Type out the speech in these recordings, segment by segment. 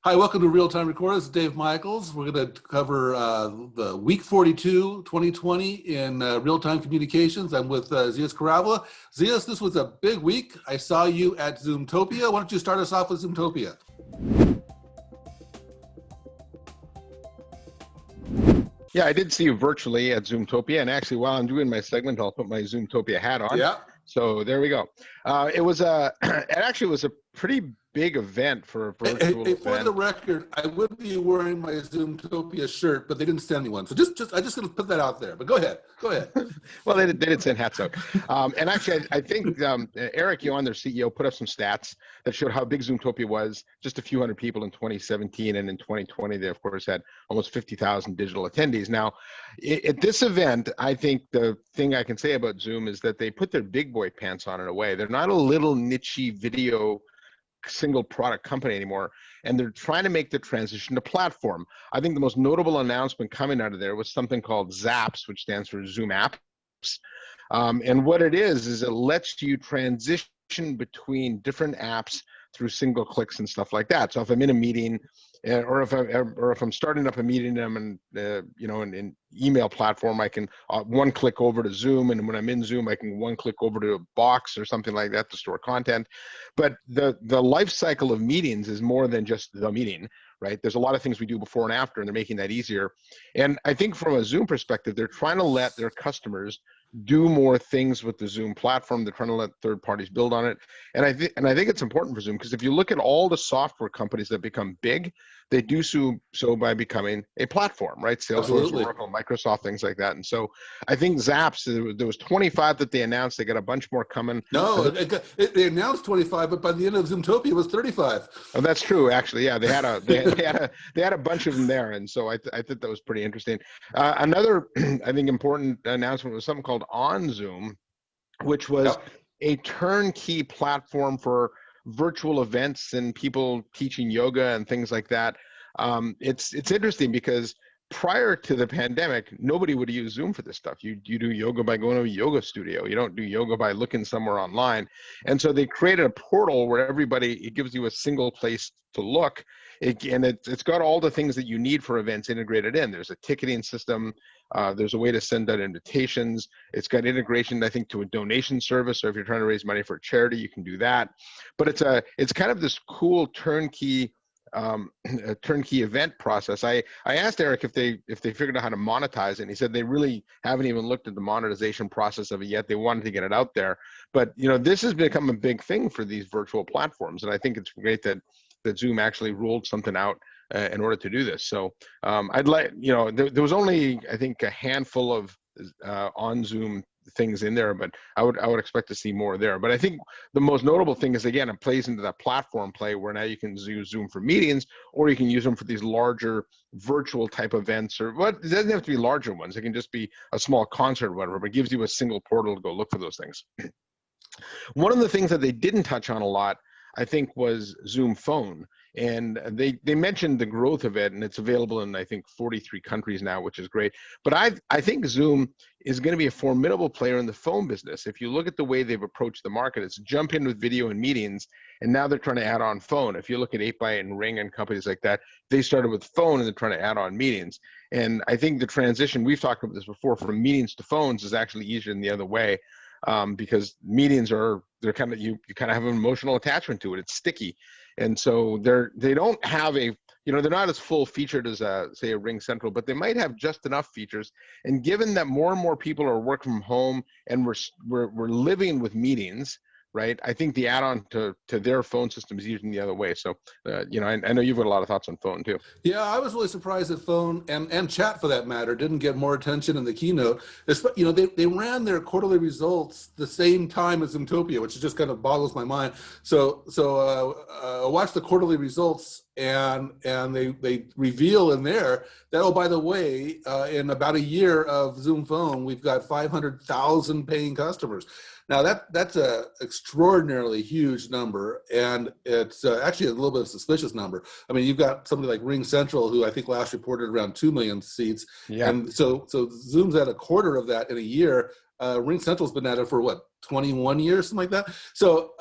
Hi, welcome to Real Time Recorder. This is Dave Michaels. We're going to cover the week 42, 2020 in real-time communications. I'm with Zeus. Zeus, this was a big week. I saw you at Zoomtopia. Why don't you start us off with Zoomtopia? Yeah, I did see you virtually at Zoomtopia, and actually, while I'm doing my segment, I'll put my Zoomtopia hat on. Yeah. So there we go. It was it actually was a pretty big event for a virtual event. For the record, I would be wearing my Zoomtopia shirt, but they didn't send me one. So I just going to put that out there. But go ahead. Well, they did send hats out. And actually, I think Eric Yuan, their CEO, put up some stats that showed how big Zoomtopia was. Just a few hundred people in 2017, and in 2020, they of course had almost 50,000 digital attendees. Now, at this event, I think the thing I can say about Zoom is that they put their big boy pants on in a way. They're not a little niche video single product company anymore, and they're trying to make the transition to platform. I think the most notable announcement coming out of there was something called Zaps, which stands for Zoom Apps. And what it is it lets you transition between different apps through single clicks and stuff like that. So if I'm in a meeting, or if I'm starting up a meeting, and I'm in an email platform, I can one click over to Zoom, and when I'm in Zoom, I can one click over to a Box or something like that to store content. But the life cycle of meetings is more than just the meeting, right? There's a lot of things we do before and after, and they're making that easier. And I think from a Zoom perspective, they're trying to let their customers do more things with the Zoom platform. They're trying to let third parties build on it. And I think it's important for Zoom, because if you look at all the software companies that become big, they do so by becoming a platform, right? Salesforce, Oracle, Microsoft, things like that. And so I think Zaps, there was 25 that they announced. They got a bunch more coming. No, they announced 25, but by the end of Zoomtopia, it was 35. Oh, that's true. Actually, yeah, they had a bunch of them there, and so I thought that was pretty interesting. Another, I think, important announcement was something called On Zoom, which was a turnkey platform for virtual events and people teaching yoga and things like that. It's interesting because prior to the pandemic, nobody would use Zoom for this stuff. You do yoga by going to a yoga studio. You don't do yoga by looking somewhere online. And so they created a portal where it gives you a single place to look. It's got all the things that you need for events integrated in. There's a ticketing system. There's a way to send out invitations. It's got integration, I think, to a donation service. So if you're trying to raise money for a charity, you can do that. But it's kind of this cool turnkey event process. I asked Eric if they figured out how to monetize it, and he said they really haven't even looked at the monetization process of it yet. They wanted to get it out there, but this has become a big thing for these virtual platforms, and I think it's great that Zoom actually ruled something out in order to do this. So I'd like, there was only, I think, a handful of on Zoom things in there, but I would expect to see more there. But I think the most notable thing is, again, it plays into that platform play where now you can use Zoom for meetings, or you can use them for these larger virtual type events, or what, it doesn't have to be larger ones. It can just be a small concert or whatever, but it gives you a single portal to go look for those things. One of the things that they didn't touch on a lot, I think, was Zoom Phone. And they mentioned the growth of it, and it's available in, I think, 43 countries now, which is great. But I think Zoom is going to be a formidable player in the phone business. If you look at the way they've approached the market, it's jump in with video and meetings, and now they're trying to add on phone. If you look at 8x8 and Ring and companies like that, they started with phone and they're trying to add on meetings. And I think the transition, we've talked about this before, from meetings to phones is actually easier than the other way. Because meetings they're kind of, you kind of have an emotional attachment to it. It's sticky. And so they don't have they're not as full featured as say a Ring Central, but they might have just enough features. And given that more and more people are working from home and we're living with meetings, right? I think the add-on to their phone system is using the other way. So, I know you've got a lot of thoughts on phone too. Yeah, I was really surprised that phone and chat, for that matter, didn't get more attention in the keynote. They ran their quarterly results the same time as Zoomtopia, which just kind of boggles my mind. So I watched the quarterly results, and they reveal in there that, oh, by the way, in about a year of Zoom Phone, we've got 500,000 paying customers. Now that's a extraordinarily huge number, and it's actually a little bit of a suspicious number. I mean, you've got somebody like Ring Central, who I think last reported around 2 million seats, and so Zoom's at a quarter of that in a year. Ring Central's been at it for what, 21 years, something like that. So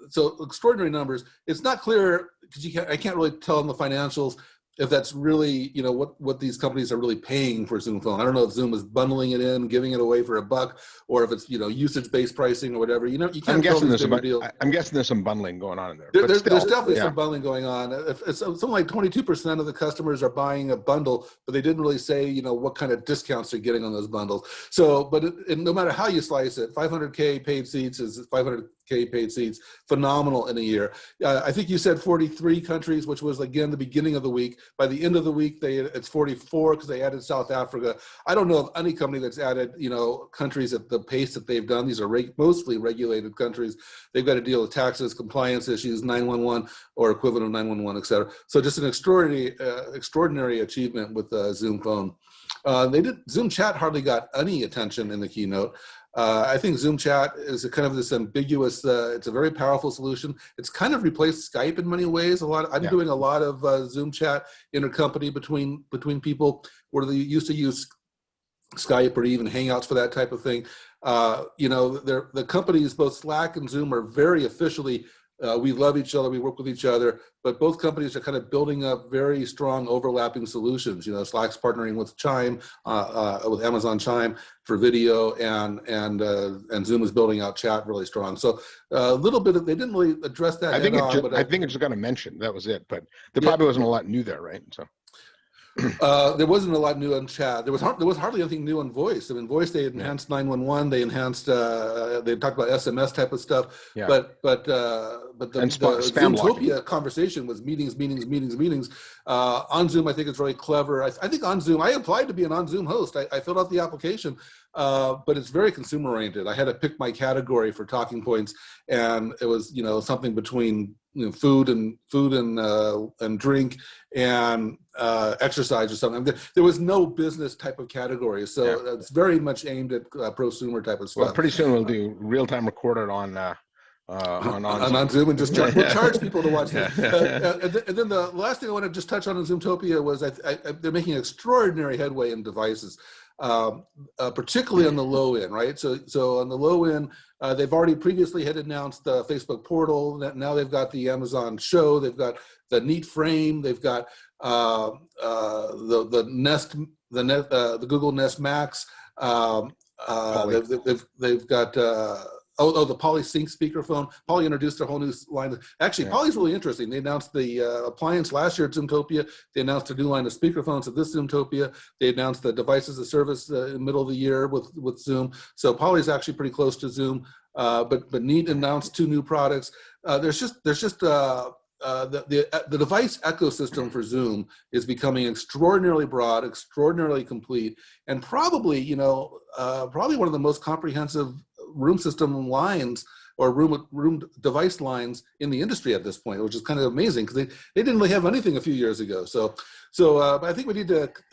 so extraordinary numbers. It's not clear because I can't really tell in the financials if that's really, what these companies are really paying for Zoom Phone. I don't know if Zoom is bundling it in, giving it away for $1, or if it's, usage-based pricing or whatever. You can't tell these bigger deals. I'm guessing there's some bundling going on in there. There's definitely some bundling going on. It's something like 22% of the customers are buying a bundle, but they didn't really say, what kind of discounts they're getting on those bundles. So, but no matter how you slice it, 500K paid seats is 500K paid seats, phenomenal in a year. I think you said 43 countries, which was again the beginning of the week. By the end of the week, it's 44 because they added South Africa. I don't know of any company that's added, countries at the pace that they've done. These are mostly regulated countries. They've got to deal with taxes, compliance issues, 911 or equivalent of 911, et cetera. So just an extraordinary achievement with Zoom Phone. Zoom Chat hardly got any attention in the keynote. I think Zoom Chat is a kind of this ambiguous, it's a very powerful solution. It's kind of replaced Skype in many ways. I'm doing a lot of Zoom Chat intercompany between people where they used to use Skype or even Hangouts for that type of thing. The companies, both Slack and Zoom, are very officially, we love each other, we work with each other, but both companies are kind of building up very strong overlapping solutions. Slack's partnering with Chime, with Amazon Chime for video, and Zoom is building out chat really strong. So a little bit they didn't really address that. I think it just got a mention. That was it, but there probably wasn't a lot new there, right? So. There wasn't a lot new on chat. There was hardly anything new on voice. I mean, voice, they enhanced 911. They enhanced. They talked about SMS type of stuff. Yeah. But the Zoomtopia conversation was meetings. On Zoom, I think it's really clever. I think on Zoom, I applied to be an on Zoom host. I filled out the application, but it's very consumer oriented. I had to pick my category for talking points, and it was something between food and drink and exercise or something. There was no business type of category, so it's very much aimed at prosumer type of stuff. Well, pretty soon we'll do real-time recorded on Zoom and just charge people to watch this. And then the last thing I want to just touch on in Zoomtopia was they're making extraordinary headway in devices. Particularly on the low end, right? So on the low end, they've already previously had announced the Facebook portal. Now they've got the Amazon Show. They've got the Neat Frame. They've got the Nest, the Google Nest Max. They've got. The PolySync speakerphone. Poly introduced their whole new line. Actually, Poly's really interesting. They announced the appliance last year at Zoomtopia. They announced a new line of speakerphones at this Zoomtopia. They announced the devices as a service in the middle of the year with Zoom. So Poly's actually pretty close to Zoom. But Neat announced 2 new products. There's just the device ecosystem for Zoom is becoming extraordinarily broad, extraordinarily complete, and probably probably one of the most comprehensive room system lines or room device lines in the industry at this point, which is kind of amazing because they didn't really have anything a few years ago. So I think I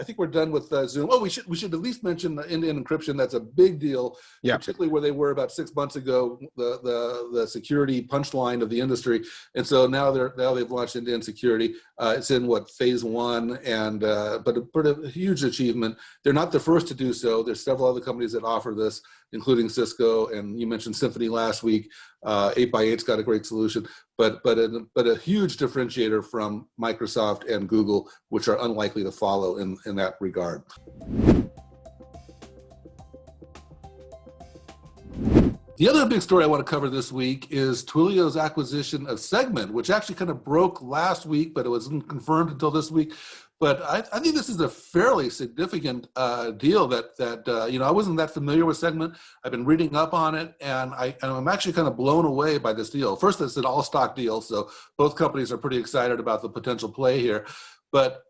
think we're done with Zoom. Oh, we should at least mention end-to-end encryption. That's a big deal, particularly where they were about 6 months ago, the security punchline of the industry. And so now they've launched end-to-end security. It's in phase 1, and but a huge achievement. They're not the first to do so. There's several other companies that offer this, including Cisco, and you mentioned Symphony last week. 8x8's got a great solution, but a huge differentiator from Microsoft and Google, which are unlikely to follow in that regard. The other big story I want to cover this week is Twilio's acquisition of Segment, which actually kind of broke last week, but it wasn't confirmed until this week. But I think this is a fairly significant deal that I wasn't that familiar with Segment. I've been reading up on it, and I'm actually kind of blown away by this deal. First, it's an all-stock deal, so both companies are pretty excited about the potential play here. But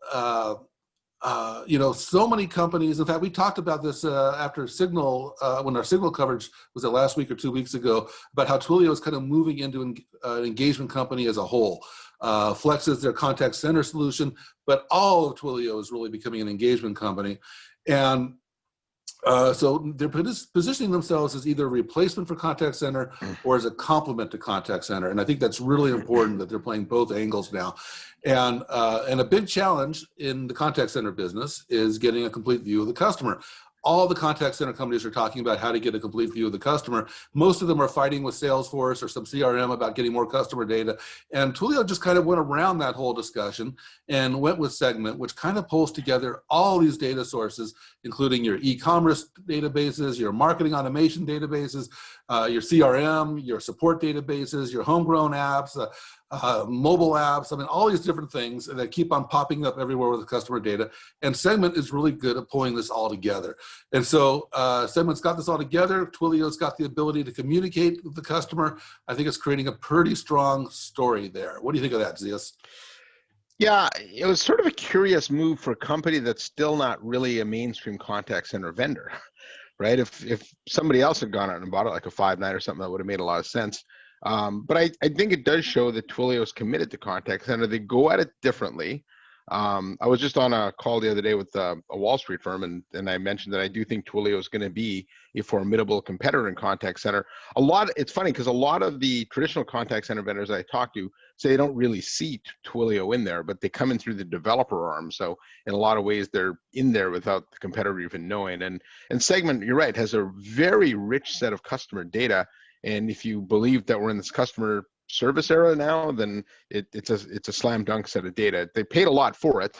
so many companies. In fact, we talked about this after Signal, when our Signal coverage was it last week or 2 weeks ago, about how Twilio is kind of moving into an engagement company as a whole. Flex is their contact center solution, but all of Twilio is really becoming an engagement company. And so they're positioning themselves as either a replacement for contact center or as a complement to contact center. And I think that's really important that they're playing both angles now. And a big challenge in the contact center business is getting a complete view of the customer. all the contact center companies are talking about how to get a complete view of the customer. Most of them are fighting with Salesforce or some CRM about getting more customer data. And Twilio just kind of went around that whole discussion and went with Segment, which kind of pulls together all these data sources, including your e-commerce databases, your marketing automation databases, your CRM, your support databases, your homegrown apps, mobile apps. I mean, all these different things that keep on popping up everywhere with the customer data. And Segment is really good at pulling this all together. And so Segment's got this all together. Twilio's got the ability to communicate with the customer. I think it's creating a pretty strong story there. What do you think of that, Zeus? Yeah, it was sort of a curious move for a company that's still not really a mainstream contact center vendor, right? If somebody else had gone out and bought it, like a Five9 or something, that would have made a lot of sense. But I think it does show that Twilio is committed to contact center. They go at it differently. I was just on a call the other day with a Wall Street firm, and I mentioned that I do think Twilio is going to be a formidable competitor in contact center. It's funny because a lot of the traditional contact center vendors I talk to say they don't really see Twilio in there, but they come in through the developer arm. So in a lot of ways, they're in there without the competitor even knowing. And Segment, you're right, has a very rich set of customer data. And if you believe that we're in this customer service era now, then it's a slam dunk set of data. They paid a lot for it,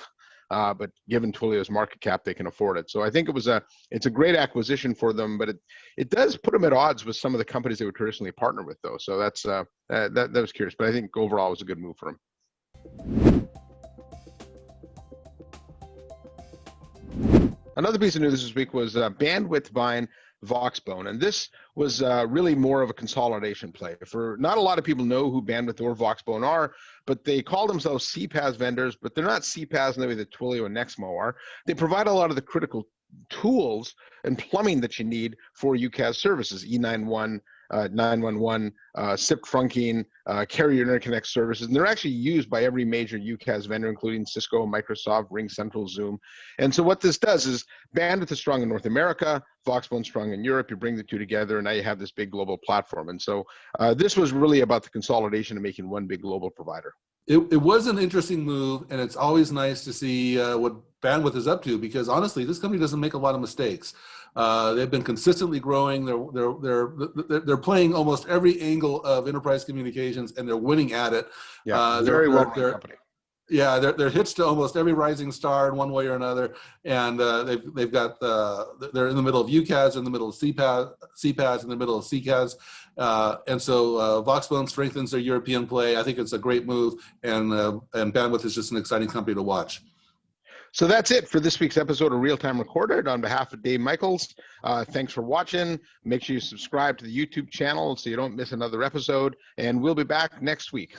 but given Twilio's market cap, they can afford it. So I think it's a great acquisition for them, but it does put them at odds with some of the companies they would traditionally partner with, though. So that was curious, but I think overall it was a good move for them. Another piece of news this week was Bandwidth buying Voxbone, and this was really more of a consolidation play. For not a lot of people know who Bandwidth or Voxbone are, but they call themselves CPaaS vendors, but they're not CPaaS in the way that Twilio and Nexmo are. They provide a lot of the critical tools and plumbing that you need for UCaaS services, E91, 911, SIP trunking, carrier interconnect services, and they're actually used by every major UCaaS vendor, including Cisco, Microsoft, RingCentral, Zoom. And so what this does is Bandwidth is strong in North America, Voxbone strong in Europe. You bring the two together, and now you have this big global platform. And so this was really about the consolidation and making one big global provider. It was an interesting move, and it's always nice to see what Bandwidth is up to, because honestly, this company doesn't make a lot of mistakes. They've been consistently growing. They're playing almost every angle of enterprise communications, and they're winning at it. Yeah, very well run company. Yeah, they're hitched to almost every rising star in one way or another, and they've got they're in the middle of UCaaS, in the middle of CPaaS, in the middle of CCaaS, and so Voxbone strengthens their European play. I think it's a great move, and Bandwidth is just an exciting company to watch. So that's it for this week's episode of Real Time Recorded. On behalf of Dave Michaels, thanks for watching. Make sure you subscribe to the YouTube channel so you don't miss another episode, and we'll be back next week.